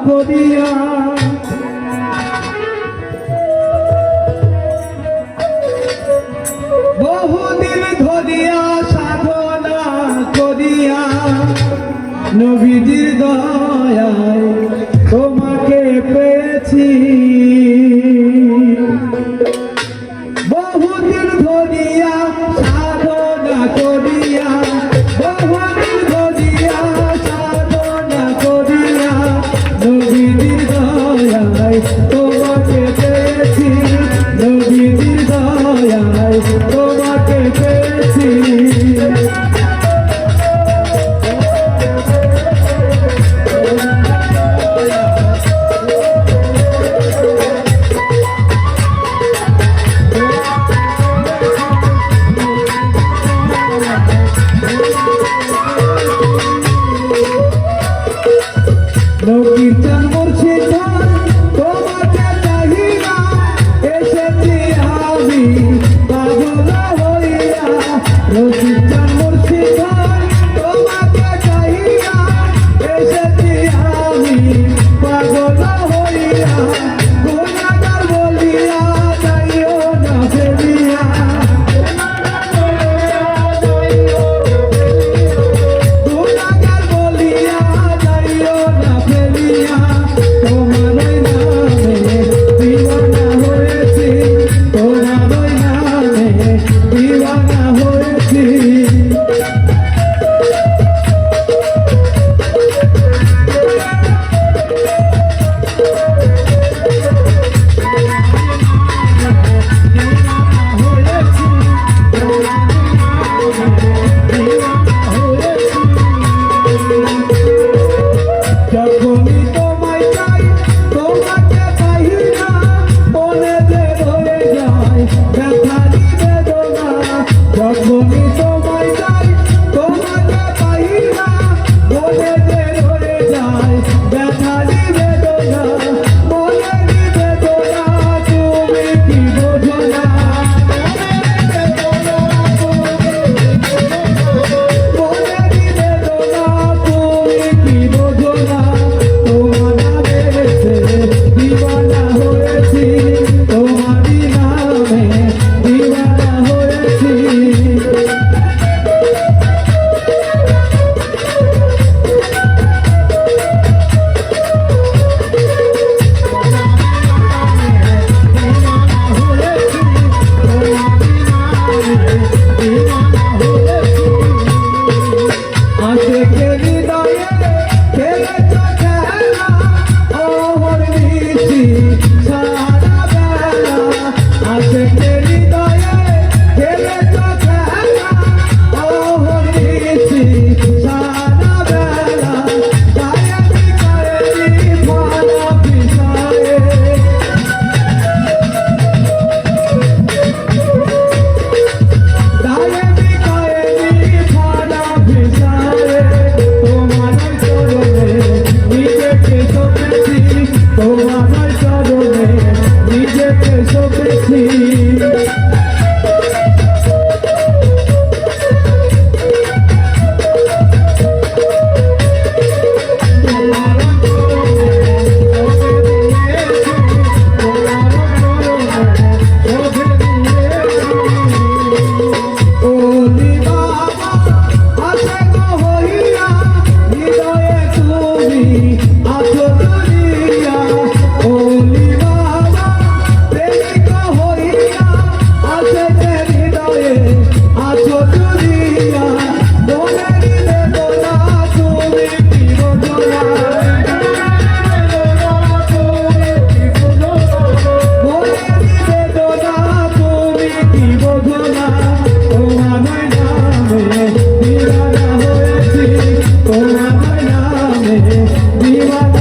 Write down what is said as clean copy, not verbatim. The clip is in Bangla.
করিয়া বহুদিন ধরিয়া সাধনা করিয়া নবীজির দয়ায় তোমাকে পেয়েছি। বহুদিন ধরিয়া সাধনা করিয়া বহুদিন ধরিয়া সাধনা করিয়া নবীজির দয়ায় তোমাকে পেয়েছি। নবীজির দয়ায় তোমাকে পেয়েছি। নবীর মুর্শিদ তোমাকে চাহিয়া এসেছি আমি পাগল হইয়া। নবীর মুর্শিদ তোমাকে চাহিয়া এসেছি আমি পাগল হইয়া। গুনাহগার বলিয়া যাইও না ফেলিয়া। গুনাহগার বলিয়া যাইও না ফেলিয়া। তোমারই নামে দিওয়ানা হয়েছি। তোমারই নামে দিওয়ানা হয়েছি। যখনই তোমায় চাই তোমাকে পাই না মনে যে রয়ে যায় ব্যথারি বেদনা। যখনই তোমায় চাই তোমাকে পাই না মনে যে রয়ে যায় ব্যথারি বেদনা। মনেরই বেদনা তুমি কি বোঝো না। মনেরই বেদনা তুমি কি বোঝো না। তোমার নামে দিওয়ানা হয়েছি। তোমারই নামে দিওয়ানা হয়েছি। আশেকের হৃদয়ে খেলেছ খেলা অহর্নিশি সারা বেলা। আশেকের হৃদয়ে খেলেছ খেলা অহর্নিশি সারা বেলা। কায়েমি কায়েমি মালা পিছায়ে। কায়েমি কায়েমি মালা পিছায়ে। তোমার চরণে নিজেকে সঁপেছি। তোমার চরণে নিজেকে সঁপেছি। ওলি বাবা আসে গো হইয়া হৃদয়ে তুমি আছো দুনিয়া। ওলি বাবা প্রেমিক হইয়া আসে যে হৃদয়ে আছো দুনিয়া। মনেরই বেদনা তুমি কি বোঝো না। মনেরই বেদনা তুমি কি বোঝো না। তোমার নামে দিওয়ানা হয়েছি। তোমার নামে দিওয়ানা